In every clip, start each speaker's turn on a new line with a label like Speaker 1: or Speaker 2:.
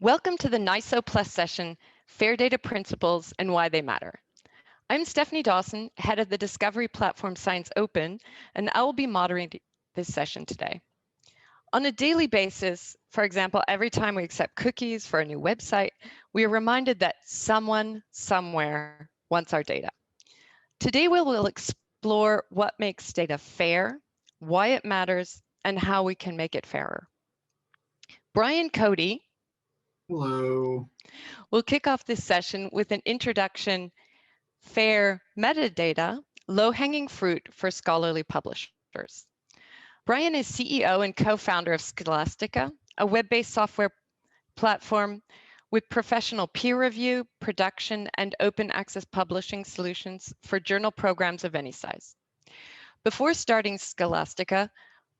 Speaker 1: Welcome to the NISO Plus session, Fair Data Principles and Why They Matter. I'm Stephanie Dawson, head of the Discovery Platform Science Open, and I will be moderating this session today. On a daily basis, for example, every time we accept cookies for a new website, we are reminded that someone somewhere wants our data. Today, we will explore what makes data fair, why it matters, and how we can make it fairer. Brian Cody,
Speaker 2: hello.
Speaker 1: We'll kick off this session with an introduction, fair metadata, low-hanging fruit for scholarly publishers. Brian is CEO and co-founder of Scholastica, a web-based software platform with professional peer review, production, and open access publishing solutions for journal programs of any size. Before starting Scholastica,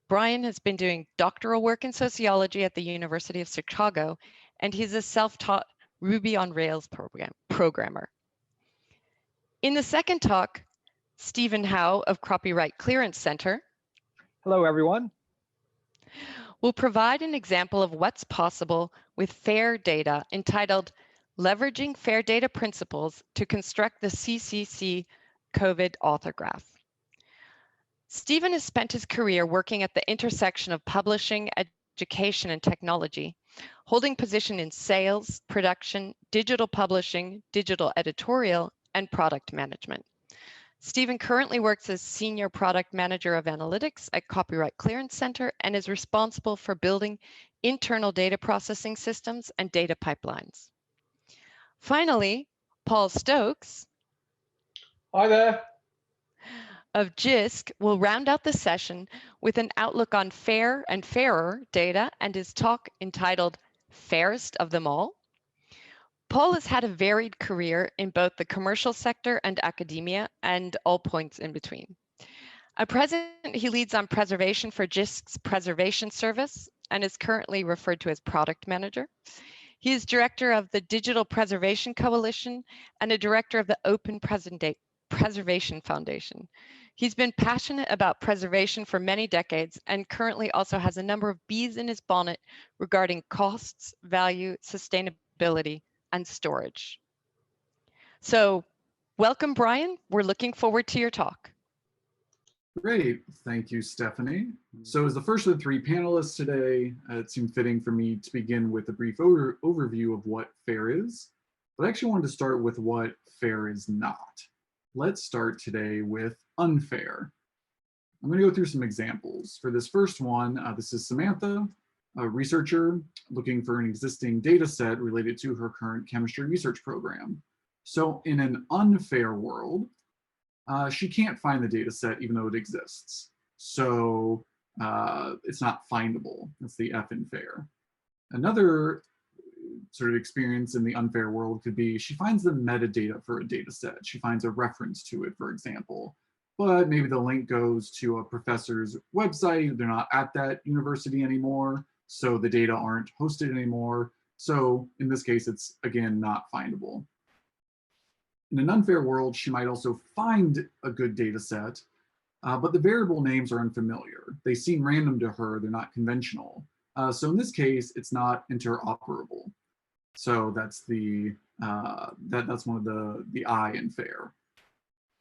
Speaker 1: Brian has been doing doctoral work in sociology at the University of Chicago, and he's a self-taught Ruby on Rails programmer. In the second talk, Stephen Howe of Copyright Clearance Center.
Speaker 3: Hello, everyone.
Speaker 1: Will provide an example of what's possible with fair data entitled Leveraging Fair Data Principles to Construct the CCC COVID Author Graph. Stephen has spent his career working at the intersection of publishing, education, and technology, holding position in sales, production, digital publishing, digital editorial, and product management. Stephen currently works as Senior Product Manager of Analytics at Copyright Clearance Center and is responsible for building internal data processing systems and data pipelines. Finally, Paul Stokes.
Speaker 3: Hi there.
Speaker 1: Of JISC will round out the session with an outlook on fair and fairer data and his talk entitled Fairest of Them All. Paul has had a varied career in both the commercial sector and academia and all points in between. At present, he leads on preservation for JISC's preservation service and is currently referred to as product manager. He is director of the Digital Preservation Coalition and a director of the Open Preservation Foundation. He's been passionate about preservation for many decades and currently also has a number of bees in his bonnet regarding costs, value, sustainability, and storage. So welcome, Brian. We're looking forward to your talk.
Speaker 2: Great, thank you, Stephanie. So as the first of the three panelists today, it seemed fitting for me to begin with a brief overview of what fair is, but I actually wanted to start with what fair is not. Let's start today with unfair. I'm going to go through some examples. For this first one, this is Samantha, a researcher looking for an existing data set related to her current chemistry research program. So in an unfair world, she can't find the data set even though it exists. So it's not findable. That's the F in fair. Another sort of experience in the unfair world could be she finds the metadata for a data set. She finds a reference to it, for example, but maybe the link goes to a professor's website. They're not at that university anymore, so the data aren't hosted anymore. So in this case, it's again, not findable. In an unfair world, she might also find a good data set, but the variable names are unfamiliar. They seem random to her, they're not conventional. So in this case, it's not interoperable. So that's the that's one of the I in fair.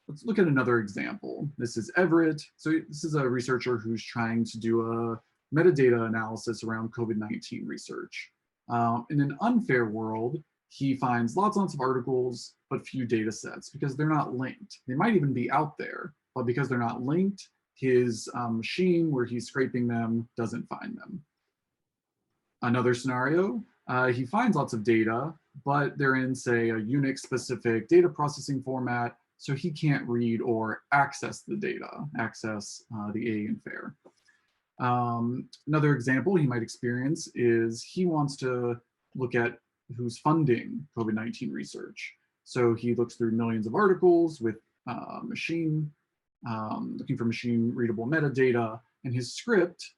Speaker 2: Let's look at another example. This is Everett. So this is a researcher who's trying to do a metadata analysis around COVID-19 research. In an unfair world, he finds lots and lots of articles, but few data sets because they're not linked. They might even be out there, but because they're not linked, his machine where he's scraping them doesn't find them. Another scenario, he finds lots of data, but they're in, say, a Unix-specific data processing format, so he can't read or access the data, access the A in fair. Another example he might experience is he wants to look at who's funding COVID-19 research. So he looks through millions of articles with looking for machine readable metadata, and his script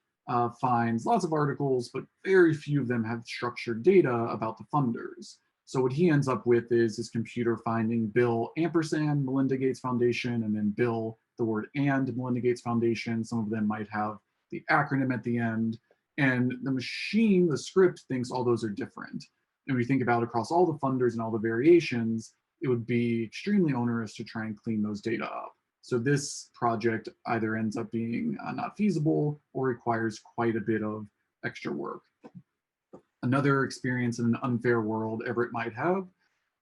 Speaker 2: finds lots of articles, but very few of them have structured data about the funders. So what he ends up with is his computer finding Bill ampersand Melinda Gates Foundation, and then Bill, the word and Melinda Gates Foundation. Some of them might have the acronym at the end. And the machine, the script, thinks all those are different. And we think about across all the funders and all the variations, it would be extremely onerous to try and clean those data up. So this project either ends up being not feasible or requires quite a bit of extra work. Another experience in an unfair world Everett might have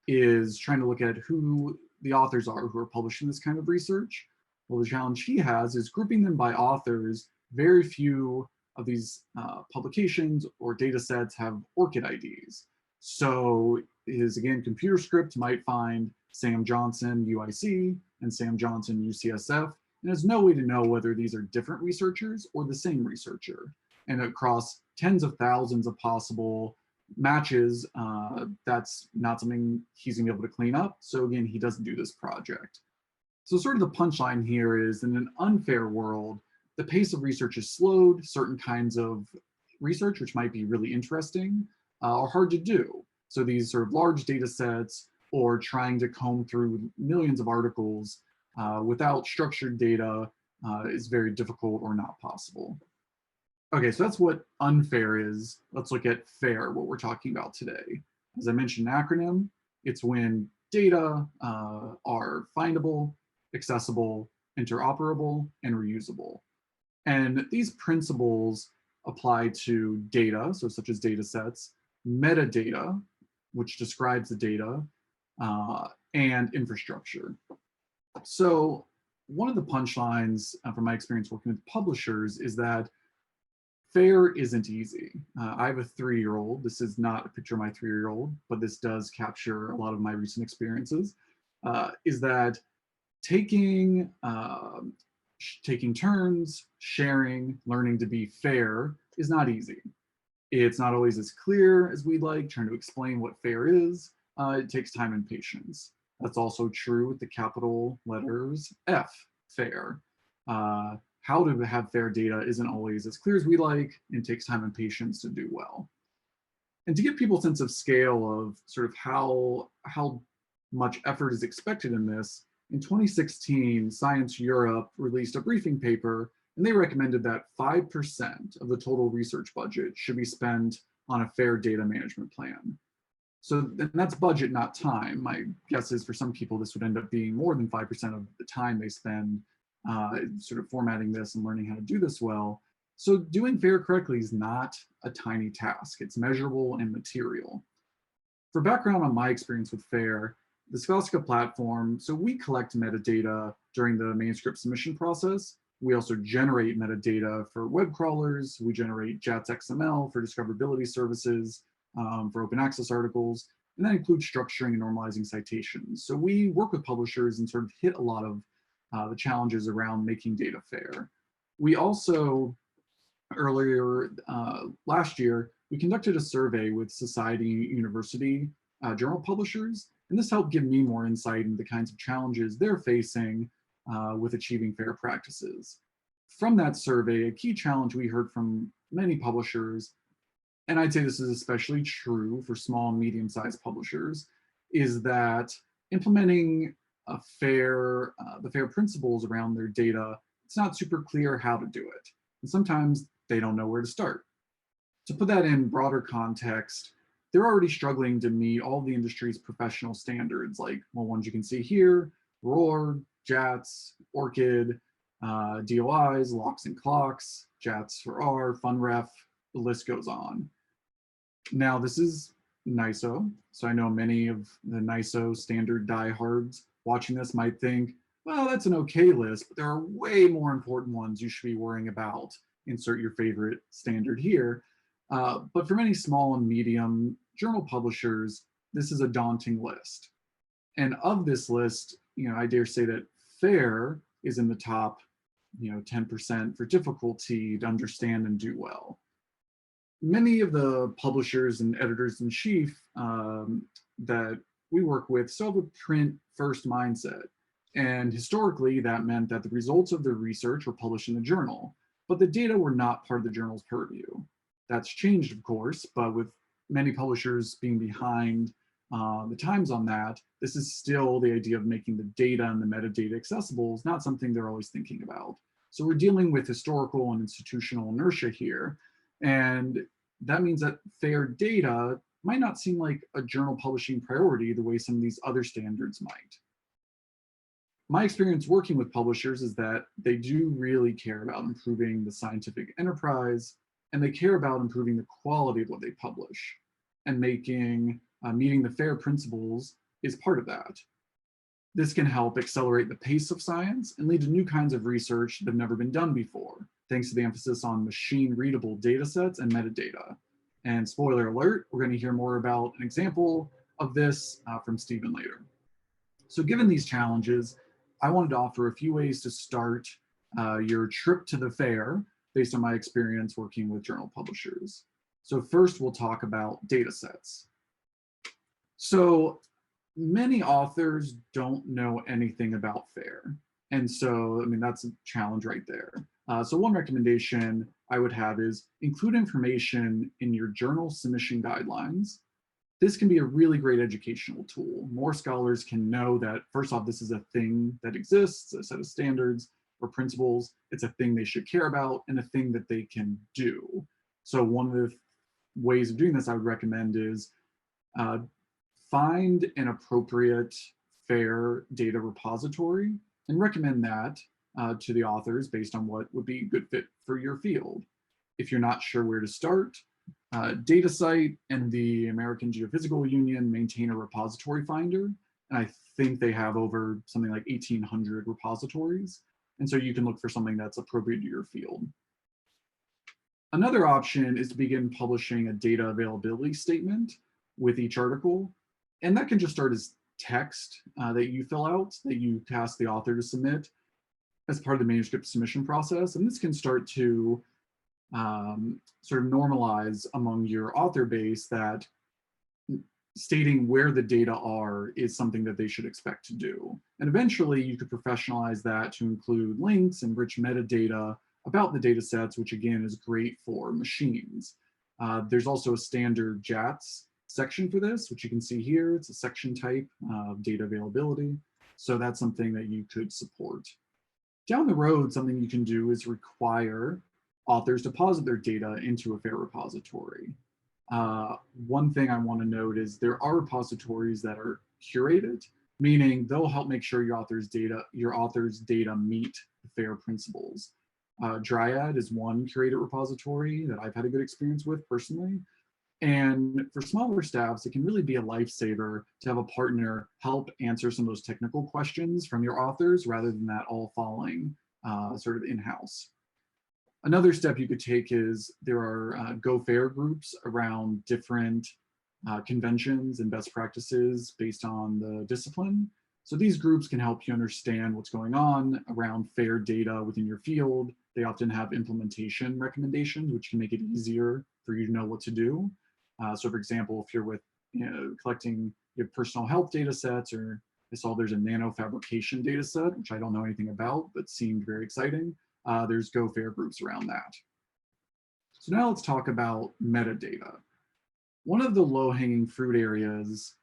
Speaker 2: is trying to look at who the authors are who are publishing this kind of research. Well, the challenge he has is grouping them by authors. Very few of these publications or data sets have ORCID IDs. So his, again, computer script might find Sam Johnson, UIC, and Sam Johnson, UCSF, and has no way to know whether these are different researchers or the same researcher. And across tens of thousands of possible matches, that's not something he's gonna be able to clean up. So again, he doesn't do this project. So sort of the punchline here is, in an unfair world, the pace of research is slowed. Certain kinds of research, which might be really interesting, are hard to do. So these sort of large data sets, or trying to comb through millions of articles without structured data is very difficult or not possible. Okay, so that's what unfair is. Let's look at fair, what we're talking about today. As I mentioned, an acronym, it's when data are findable, accessible, interoperable, and reusable. And these principles apply to data, so such as data sets, metadata, which describes the data, and infrastructure. So one of the punchlines from my experience working with publishers is that fair isn't easy. I have a 3-year-old. This is not a picture of my 3-year-old, but this does capture a lot of my recent experiences, is that taking turns, sharing, learning to be fair is not easy. It's not always as clear as we'd like, trying to explain what fair is. It takes time and patience. That's also true with the capital letters F, fair. How to have fair data isn't always as clear as we like, and takes time and patience to do well. And to give people a sense of scale of sort of how much effort is expected in this, in 2016, Science Europe released a briefing paper, and they recommended that 5% of the total research budget should be spent on a fair data management plan. So that's budget, not time. My guess is for some people, this would end up being more than 5% of the time they spend sort of formatting this and learning how to do this well. So doing FAIR correctly is not a tiny task. It's measurable and material. For background on my experience with FAIR, the Scholastica platform, so we collect metadata during the manuscript submission process. We also generate metadata for web crawlers. We generate JATS XML for discoverability services, for open access articles, and that includes structuring and normalizing citations. So we work with publishers and sort of hit a lot of the challenges around making data fair. We also, earlier last year, we conducted a survey with society university journal publishers, and this helped give me more insight into the kinds of challenges they're facing with achieving fair practices. From that survey, a key challenge we heard from many publishers, and I'd say this is especially true for small and medium-sized publishers, is that implementing the fair principles around their data, it's not super clear how to do it. And sometimes they don't know where to start. To put that in broader context, they're already struggling to meet all the industry's professional standards, like, well, ones you can see here, ROR, JATS, ORCID, DOIs, locks and clocks, JATS for R, FunRef, the list goes on. Now, this is NISO, so I know many of the NISO standard diehards watching this might think, well, that's an okay list, but there are way more important ones you should be worrying about. Insert your favorite standard here. But for many small and medium journal publishers, this is a daunting list. And of this list, I dare say that FAIR is in the top 10% for difficulty to understand and do well. Many of the publishers and editors-in-chief that we work with still have a print-first mindset. And historically, that meant that the results of their research were published in the journal, but the data were not part of the journal's purview. That's changed, of course, but with many publishers being behind the times on that, this is still the idea of making the data and the metadata accessible is not something they're always thinking about. So we're dealing with historical and institutional inertia here. And that means that fair data might not seem like a journal publishing priority the way some of these other standards might. My experience working with publishers is that they do really care about improving the scientific enterprise, and they care about improving the quality of what they publish, and meeting the FAIR principles is part of that. This can help accelerate the pace of science and lead to new kinds of research that have never been done before, thanks to the emphasis on machine-readable data sets and metadata. And spoiler alert, we're going to hear more about an example of this from Stephen later. So given these challenges, I wanted to offer a few ways to start your trip to the fair based on my experience working with journal publishers. So first, we'll talk about data sets. So many authors don't know anything about FAIR. And so, I mean, that's a challenge right there. So one recommendation I would have is include information in your journal submission guidelines. This can be a really great educational tool. More scholars can know that, first off, this is a thing that exists, a set of standards or principles. It's a thing they should care about and a thing that they can do. So one of the ways of doing this I would recommend is find an appropriate FAIR data repository and recommend that to the authors based on what would be a good fit for your field. If you're not sure where to start, DataCite and the American Geophysical Union maintain a repository finder, and I think they have over something like 1,800 repositories, and so you can look for something that's appropriate to your field. Another option is to begin publishing a data availability statement with each article, and that can just start as text that you fill out, that you task the author to submit as part of the manuscript submission process, and this can start to sort of normalize among your author base that stating where the data are is something that they should expect to do. And eventually you could professionalize that to include links and rich metadata about the data sets, which again is great for machines. There's also a standard JATS section for this, which you can see here. It's a section type of data availability. So that's something that you could support. Down the road, something you can do is require authors deposit their data into a FAIR repository. One thing I want to note is there are repositories that are curated, meaning they'll help make sure your author's data meet the FAIR principles. Dryad is one curated repository that I've had a good experience with personally. And for smaller staffs, it can really be a lifesaver to have a partner help answer some of those technical questions from your authors rather than that all falling sort of in-house. Another step you could take is there are Go FAIR groups around different conventions and best practices based on the discipline. So these groups can help you understand what's going on around FAIR data within your field. They often have implementation recommendations, which can make it easier for you to know what to do. So for example, if you're with collecting your personal health data sets, or I saw there's a nanofabrication data set, which I don't know anything about, but seemed very exciting. There's Go FAIR groups around that. So now let's talk about metadata. One of the low-hanging fruit areas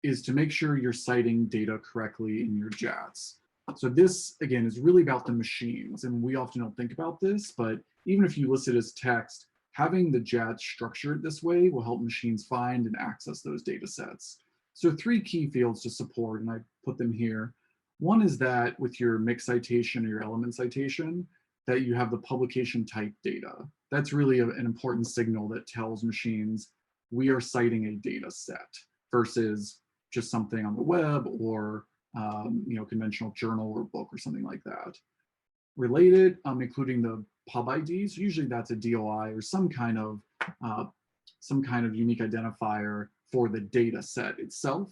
Speaker 2: is to make sure you're citing data correctly in your JATS. So this, again, is really about the machines, and we often don't think about this, but even if you list it as text, having the JATS structured this way will help machines find and access those data sets. So 3 key fields to support, and I put them here. One is that with your mixed citation or your element citation, that you have the publication type data. That's really an important signal that tells machines we are citing a data set versus just something on the web or conventional journal or book or something like that. Related, including the pub IDs, usually that's a DOI or some kind of unique identifier for the data set itself.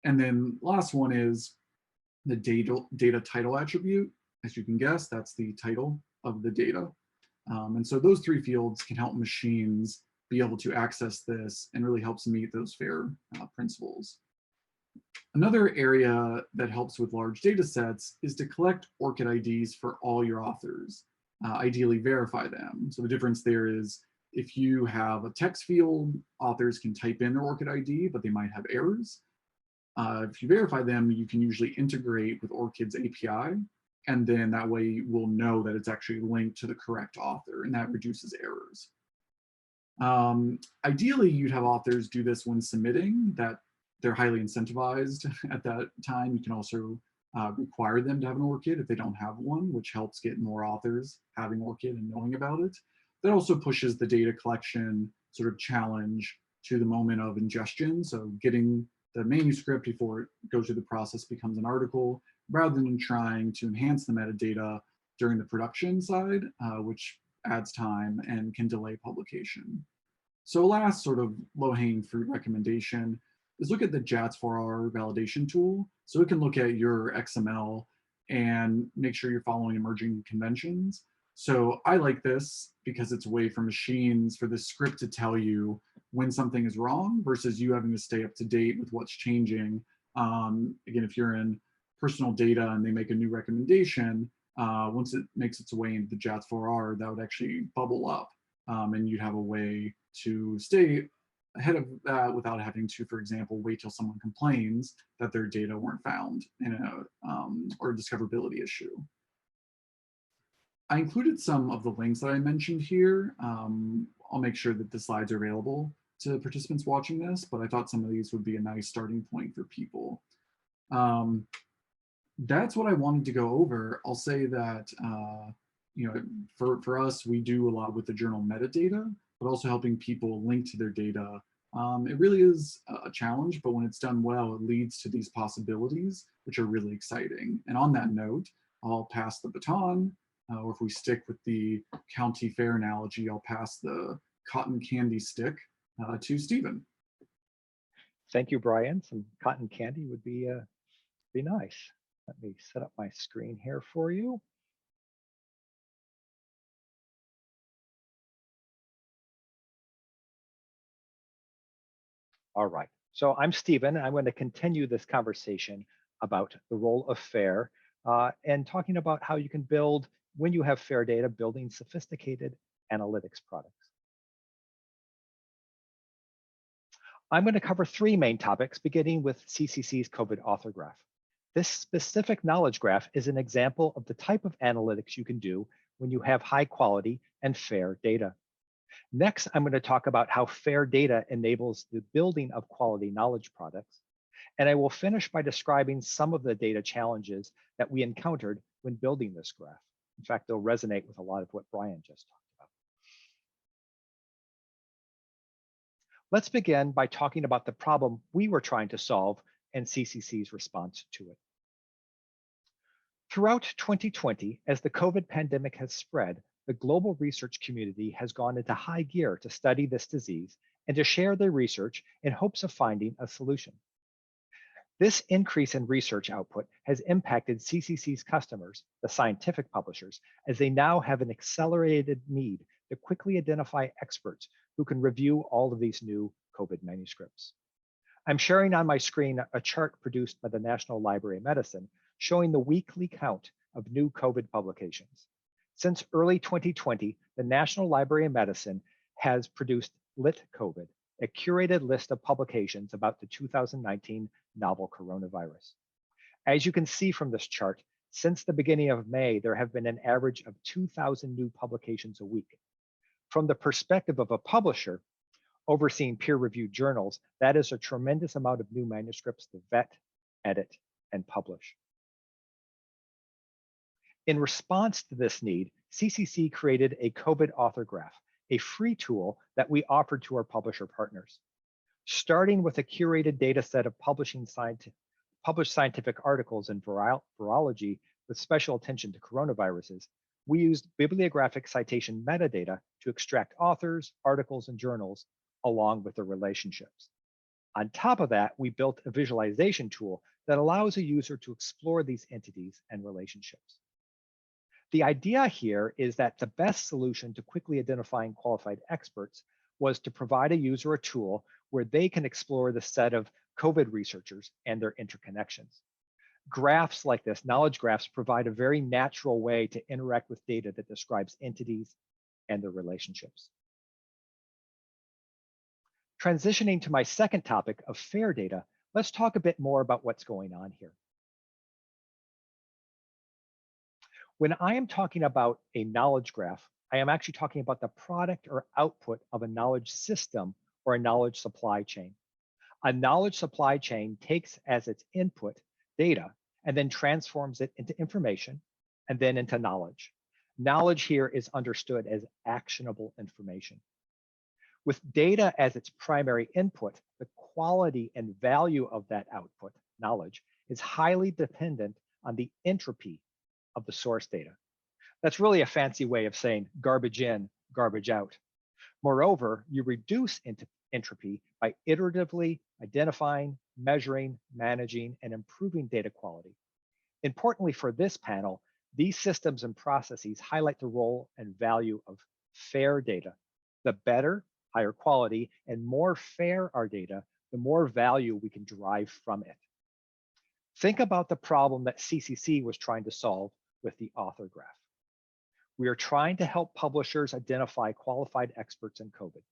Speaker 2: And then last one is the data title attribute. As you can guess, that's the title of the data. And so those 3 fields can help machines be able to access this and really helps meet those FAIR principles. Another area that helps with large data sets is to collect ORCID IDs for all your authors, ideally verify them. So the difference there is if you have a text field, authors can type in their ORCID ID, but they might have errors. If you verify them, you can usually integrate with ORCID's API, and then that way we'll know that it's actually linked to the correct author, and that reduces errors. Ideally, you'd have authors do this when submitting, that they're highly incentivized at that time. You can also require them to have an ORCID if they don't have one, which helps get more authors having ORCID and knowing about it. That also pushes the data collection sort of challenge to the moment of ingestion. So getting the manuscript before it goes through the process becomes an article, rather than trying to enhance the metadata during the production side, which adds time and can delay publication. So last sort of low-hanging fruit recommendation is look at the JATS4R validation tool. So it can look at your XML and make sure you're following emerging conventions. So I like this because it's a way for machines, for the script to tell you when something is wrong versus you having to stay up to date with what's changing. Again, if you're in personal data and they make a new recommendation, once it makes its way into the JATS4R, that would actually bubble up, and you'd have a way to stay ahead of that without having to, for example, wait till someone complains that their data weren't found in or a discoverability issue. I included some of the links that I mentioned here. I'll make sure that the slides are available to participants watching this, but I thought some of these would be a nice starting point for people. That's what I wanted to go over. I'll say that you know, for us, we do a lot with the journal metadata, but also helping people link to their data. It really is a challenge, but when it's done well, it leads to these possibilities, which are really exciting. And on that note, I'll pass the baton, or if we stick with the county fair analogy, I'll pass the cotton candy stick to Stephen.
Speaker 3: Thank you, Brian. Some cotton candy would be nice. Let me set up my screen here for you. All right, so I'm Stephen. I'm going to continue this conversation about the role of FAIR and talking about how you can build, when you have FAIR data, building sophisticated analytics products. I'm going to cover three main topics, beginning with CCC's COVID author graph. This specific knowledge graph is an example of the type of analytics you can do when you have high quality and FAIR data. Next, I'm going to talk about how FAIR data enables the building of quality knowledge products. And I will finish by describing some of the data challenges that we encountered when building this graph. In fact, they'll resonate with a lot of what Brian just talked about. Let's begin by talking about the problem we were trying to solve and CCC's response to it. Throughout 2020, as the COVID pandemic has spread, the global research community has gone into high gear to study this disease and to share their research in hopes of finding a solution. This increase in research output has impacted CCC's customers, the scientific publishers, as they now have an accelerated need to quickly identify experts who can review all of these new COVID manuscripts. I'm sharing on my screen a chart produced by the National Library of Medicine showing the weekly count of new COVID publications. Since early 2020, the National Library of Medicine has produced Lit COVID, a curated list of publications about the 2019 novel coronavirus. As you can see from this chart, since the beginning of May, there have been an average of 2,000 new publications a week. From the perspective of a publisher overseeing peer-reviewed journals, that is a tremendous amount of new manuscripts to vet, edit, and publish. In response to this need, CCC created a COVID author graph, a free tool that we offered to our publisher partners. Starting with a curated data set of published scientific articles in virology with special attention to coronaviruses, we used bibliographic citation metadata to extract authors, articles, and journals along with their relationships. On top of that, we built a visualization tool that allows a user to explore these entities and relationships. The idea here is that the best solution to quickly identifying qualified experts was to provide a user a tool where they can explore the set of COVID researchers and their interconnections. Graphs like this, knowledge graphs, provide a very natural way to interact with data that describes entities and their relationships. Transitioning to my second topic of FAIR data, let's talk a bit more about what's going on here. When I am talking about a knowledge graph, I am actually talking about the product or output of a knowledge system or a knowledge supply chain. A knowledge supply chain takes as its input data and then transforms it into information and then into knowledge. Knowledge here is understood as actionable information. With data as its primary input, the quality and value of that output, knowledge, is highly dependent on the entropy of the source data. That's really a fancy way of saying garbage in, garbage out. Moreover, you reduce entropy by iteratively identifying, measuring, managing, and improving data quality. Importantly for this panel, these systems and processes highlight the role and value of fair data. The better, higher quality, and more fair our data, the more value we can derive from it. Think about the problem that CCC was trying to solve with the author graph. We are trying to help publishers identify qualified experts in COVID.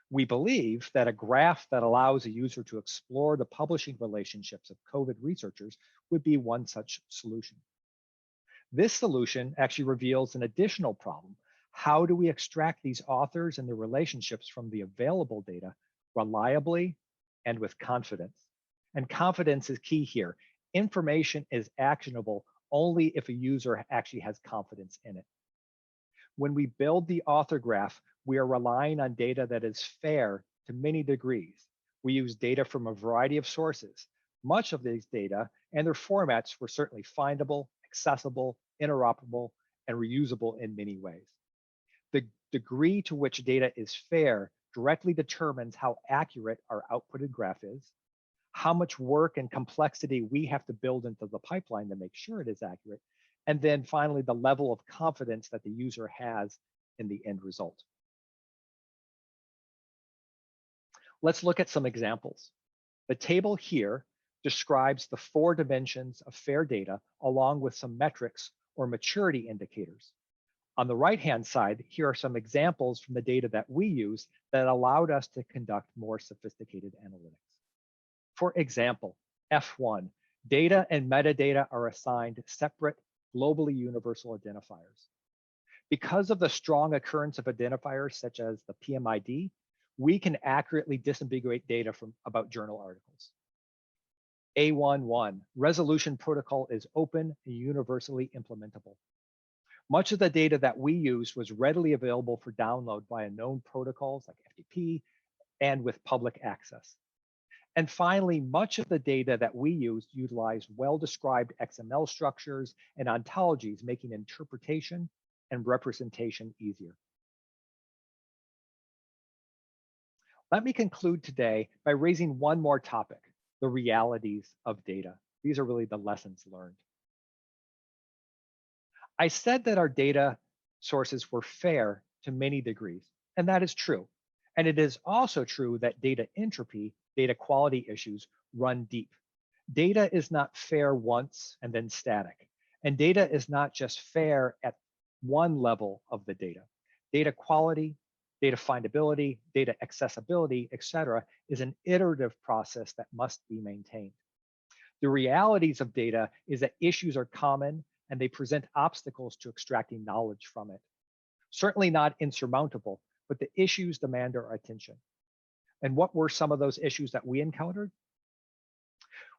Speaker 3: We believe that a graph that allows a user to explore the publishing relationships of COVID researchers would be one such solution. This solution actually reveals an additional problem. How do we extract these authors and their relationships from the available data reliably and with confidence? And confidence is key here. Information is actionable only if a user actually has confidence in it. When we build the author graph, we are relying on data that is fair to many degrees. We use data from a variety of sources. Much of these data and their formats were certainly findable, accessible, interoperable, and reusable in many ways. The degree to which data is fair directly determines how accurate our outputted graph is, how much work and complexity we have to build into the pipeline to make sure it is accurate, and then finally, the level of confidence that the user has in the end result. Let's look at some examples. The table here describes the 4 dimensions of fair data along with some metrics or maturity indicators. On the right-hand side, here are some examples from the data that we use that allowed us to conduct more sophisticated analytics. For example, F1, data and metadata are assigned separate globally universal identifiers. Because of the strong occurrence of identifiers such as the PMID, we can accurately disambiguate data from about journal articles. A11, resolution protocol is open and universally implementable. Much of the data that we used was readily available for download via known protocols like FTP and with public access. And finally, much of the data that we used utilized well-described XML structures and ontologies, making interpretation and representation easier. Let me conclude today by raising one more topic, the realities of data. These are really the lessons learned. I said that our data sources were fair to many degrees, and that is true. And it is also true that data entropy, data quality issues run deep. Data is not fair once and then static. And data is not just fair at one level of the data. Data quality, data findability, data accessibility, etc., is an iterative process that must be maintained. The realities of data is that issues are common and they present obstacles to extracting knowledge from it. Certainly not insurmountable, but the issues demand our attention. And what were some of those issues that we encountered?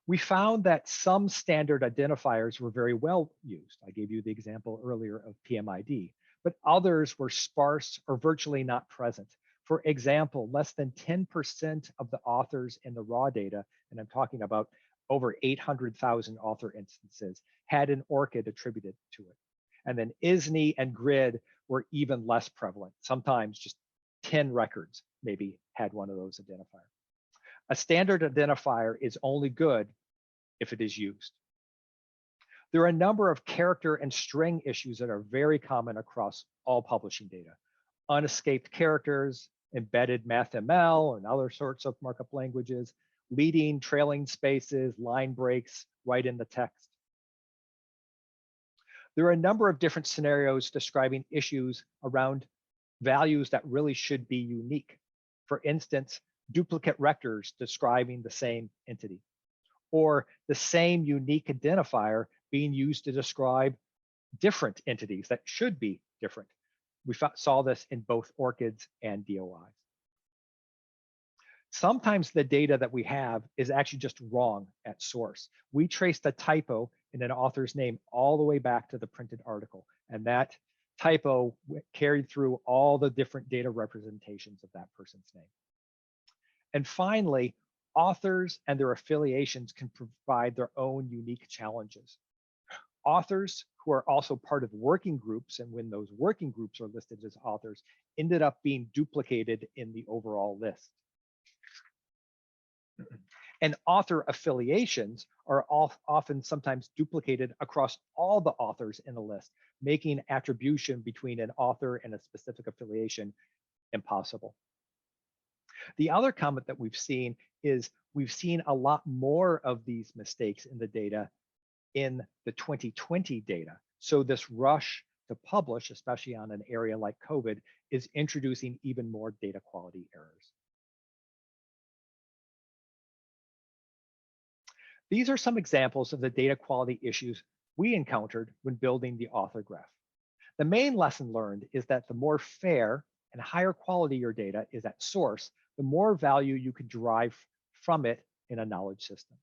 Speaker 3: We found that some standard identifiers were very well used. I gave you the example earlier of PMID, but others were sparse or virtually not present. For example, less than 10% of the authors in the raw data, and I'm talking about over 800,000 author instances, had an ORCID attributed to it. And then ISNI and GRID were even less prevalent. Sometimes just 10 records maybe had one of those identifiers. A standard identifier is only good if it is used. There are a number of character and string issues that are very common across all publishing data. Unescaped characters, embedded mathml and other sorts of markup languages, leading, trailing spaces, line breaks right in the text. There are a number of different scenarios describing issues around values that really should be unique. For instance, duplicate rectors describing the same entity, or the same unique identifier being used to describe different entities that should be different. We saw this in both ORCIDs and DOIs. Sometimes the data that we have is actually just wrong at source. We traced a typo in an author's name all the way back to the printed article, and that typo carried through all the different data representations of that person's name. And finally, authors and their affiliations can provide their own unique challenges. Authors who are also part of working groups, and when those working groups are listed as authors, ended up being duplicated in the overall list. And author affiliations are often sometimes duplicated across all the authors in the list, making attribution between an author and a specific affiliation impossible. The other comment that we've seen is we've seen a lot more of these mistakes in the data in the 2020 data. So this rush to publish, especially on an area like COVID, is introducing even more data quality errors. These are some examples of the data quality issues we encountered when building the author graph. The main lesson learned is that the more fair and higher quality your data is at source, the more value you can derive from it in a knowledge system.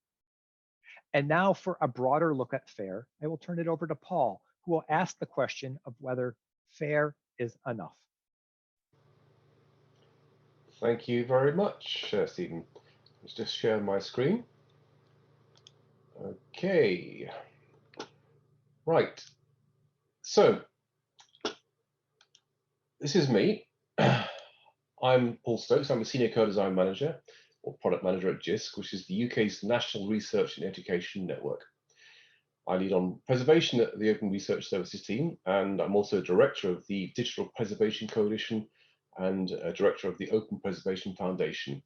Speaker 3: And now for a broader look at FAIR, I will turn it over to Paul, who will ask the question of whether FAIR is enough.
Speaker 4: Thank you very much, Stephen. Let's just share my screen. Okay. Right. So this is me. I'm Paul Stokes. I'm a Senior Co-Design Manager or Product Manager at JISC, which is the UK's National Research and Education Network. I lead on preservation at the Open Research Services team, and I'm also Director of the Digital Preservation Coalition and Director of the Open Preservation Foundation.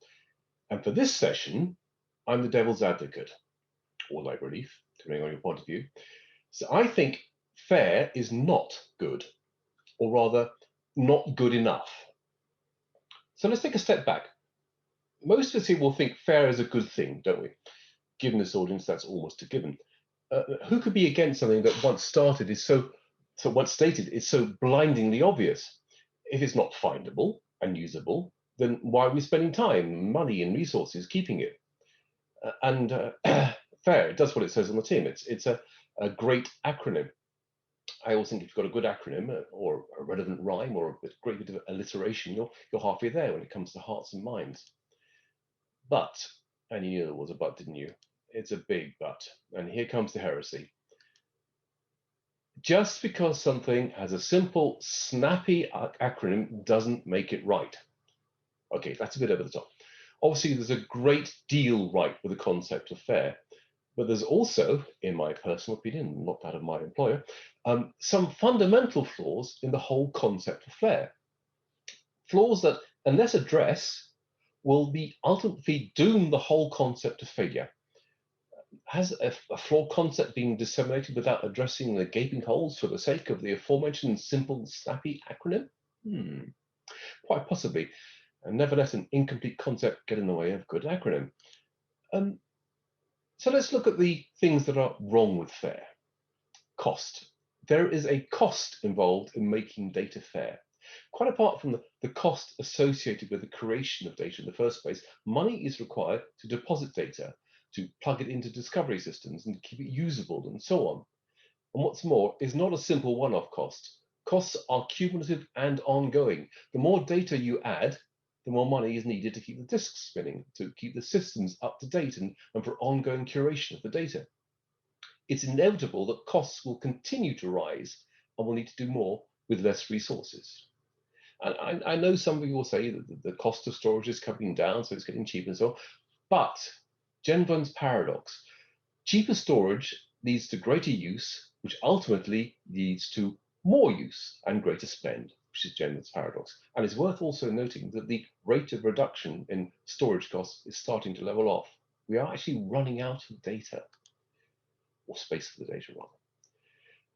Speaker 4: And for this session, I'm the devil's advocate, or library leaf, depending on your point of view. So I think FAIR is not good, or rather, not good enough. So let's take a step back. Most of us here will think FAIR is a good thing, don't we? Given this audience, that's almost a given. Who could be against something that once stated is once stated is so blindingly obvious? If it's not findable and usable, then why are we spending time, money, and resources keeping it? FAIR, it does what it says on the tin. It's a great acronym. I always think if you've got a good acronym or a relevant rhyme or a great bit of alliteration, you're halfway there when it comes to hearts and minds. But, and you knew there was a but, didn't you? It's a big but. And here comes the heresy. Just because something has a simple, snappy acronym doesn't make it right. Okay, that's a bit over the top. Obviously, there's a great deal right with the concept of FAIR, but there's also, in my personal opinion, not that of my employer, some fundamental flaws in the whole concept of FAIR. Flaws that, unless addressed, will be ultimately doom the whole concept to failure. Has a flawed concept been disseminated without addressing the gaping holes for the sake of the aforementioned simple, snappy acronym? Quite possibly. And never let an incomplete concept get in the way of a good acronym. So let's look at the things that are wrong with FAIR. Cost. There is a cost involved in making data fair. Quite apart from the cost associated with the creation of data in the first place, money is required to deposit data, to plug it into discovery systems and to keep it usable and so on. And what's more, is not a simple one-off cost. Costs are cumulative and ongoing. The more data you add, the more money is needed to keep the disks spinning, to keep the systems up to date and for ongoing curation of the data. It's inevitable that costs will continue to rise and we'll need to do more with less resources. And I know some of you will say that the cost of storage is coming down, so it's getting cheaper and so on, but Jen Von's paradox, cheaper storage leads to greater use, which ultimately leads to more use and greater spend, which is Jen Von's paradox. And it's worth also noting that the rate of reduction in storage costs is starting to level off. We are actually running out of data, or space for the data rather.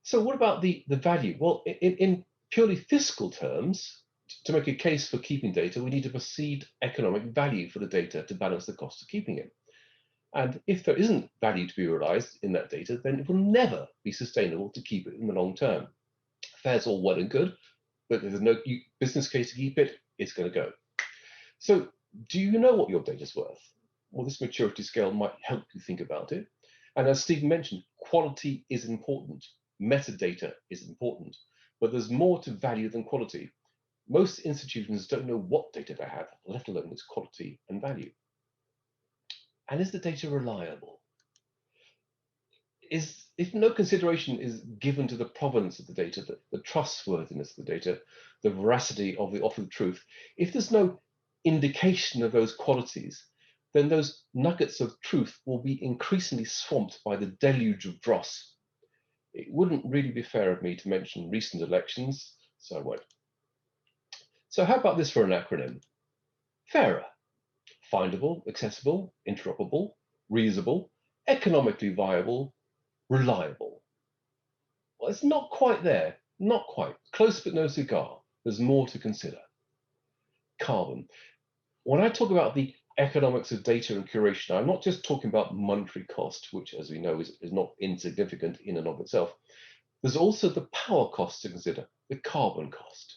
Speaker 4: So what about the value? Well, in purely fiscal terms, to make a case for keeping data, we need a perceived economic value for the data to balance the cost of keeping it. And if there isn't value to be realized in that data, then it will never be sustainable to keep it in the long term. FAIR's all well and good, but if there's no business case to keep it, it's going to go. So do you know what your data's worth? Well, this maturity scale might help you think about it. And as Stephen mentioned, quality is important. Metadata is important, but there's more to value than quality. Most institutions don't know what data they have, let alone its quality and value. And is the data reliable? If no consideration is given to the provenance of the data, the trustworthiness of the data, the veracity of the offered truth, if there's no indication of those qualities, then those nuggets of truth will be increasingly swamped by the deluge of dross. It wouldn't really be fair of me to mention recent elections, so I won't. So how about this for an acronym? FAIRer. Findable, accessible, interoperable, reusable, economically viable, reliable. Well, it's not quite there, not quite. Close but no cigar. There's more to consider. Carbon. When I talk about the economics of data and curation, I'm not just talking about monetary cost, which, as we know, is not insignificant in and of itself. There's also the power cost to consider, the carbon cost.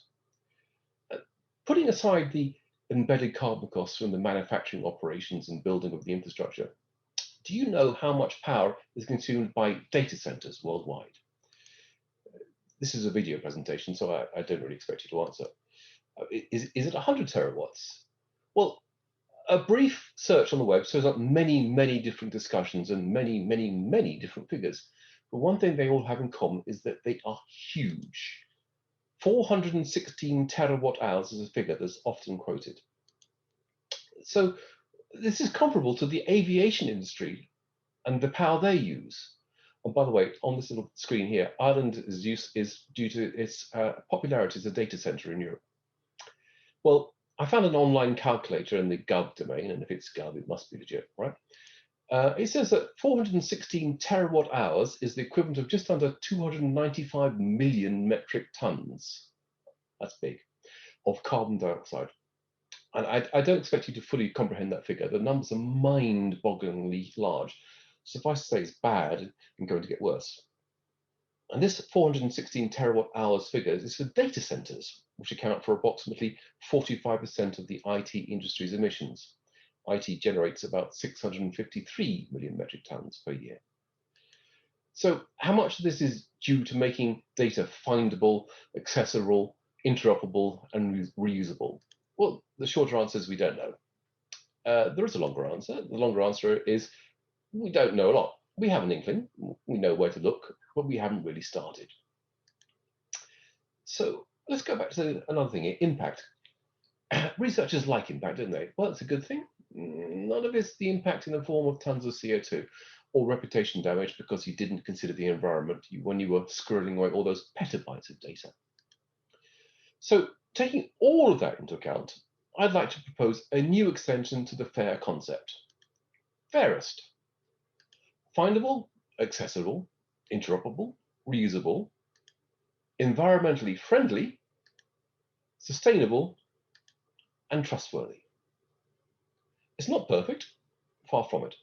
Speaker 4: Putting aside the embedded carbon costs from the manufacturing operations and building of the infrastructure, do you know how much power is consumed by data centers worldwide? This is a video presentation, so I don't really expect you to answer. Is it 100 terawatts? Well, a brief search on the web shows up many, many different discussions and many, many, many different figures. But one thing they all have in common is that they are huge. 416 terawatt hours is a figure that's often quoted. So this is comparable to the aviation industry and the power they use. And by the way, on this little screen here, Ireland's use is due to its popularity as a data center in Europe. Well, I found an online calculator in the Gov domain, and if it's Gov, it must be legit, right? It says that 416 terawatt hours is the equivalent of just under 295 million metric tons. That's big, of carbon dioxide. And I don't expect you to fully comprehend that figure. The numbers are mind-bogglingly large. Suffice to say, it's bad and going to get worse. And this 416 terawatt hours figure is for data centers, which account for approximately 45% of the IT industry's emissions. IT generates about 653 million metric tons per year. So how much of this is due to making data findable, accessible, interoperable, and reusable? Well, the shorter answer is we don't know. There is a longer answer. The longer answer is we don't know a lot. We have an inkling. We know where to look, but we haven't really started. So let's go back to another thing, impact. Researchers like impact, don't they? Well, it's a good thing. None of it's the impact in the form of tons of CO2 or reputation damage because you didn't consider the environment when you were squirreling away all those petabytes of data. So taking all of that into account, I'd like to propose a new extension to the FAIR concept. Fairest. Findable, accessible, interoperable, reusable, environmentally friendly, sustainable, and trustworthy. It's not perfect, far from it,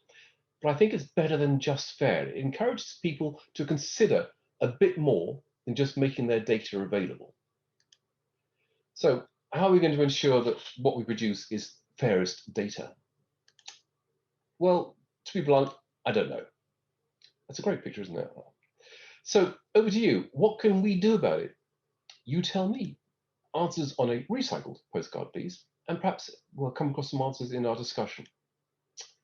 Speaker 4: but I think it's better than just fair. It encourages people to consider a bit more than just making their data available. So how are we going to ensure that what we produce is fairest data? Well, to be blunt, I don't know. That's a great picture, isn't it? So over to you. What can we do about it? You tell me. Answers on a recycled postcard, please, and perhaps we'll come across some answers in our discussion.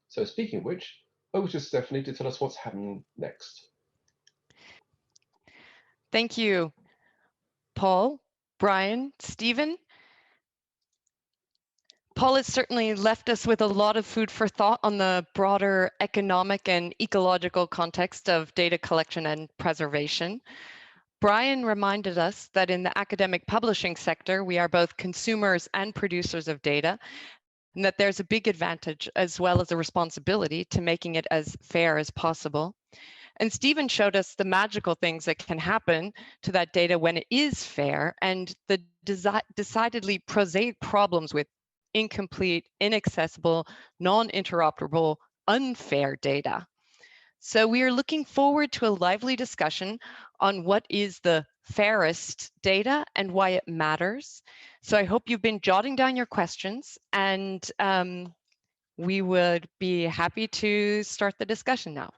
Speaker 4: So speaking of which, over to Stephanie to tell us what's happening next.
Speaker 1: Thank you, Paul, Brian, Stephen. Paul has certainly left us with a lot of food for thought on the broader economic and ecological context of data collection and preservation. Brian reminded us that in the academic publishing sector, we are both consumers and producers of data, and that there's a big advantage as well as a responsibility to making it as fair as possible. And Stephen showed us the magical things that can happen to that data when it is fair, and the decidedly prosaic problems with incomplete, inaccessible, non-interoperable, unfair data. So we are looking forward to a lively discussion on what is the fairest data and why it matters. So I hope you've been jotting down your questions, and we would be happy to start the discussion now.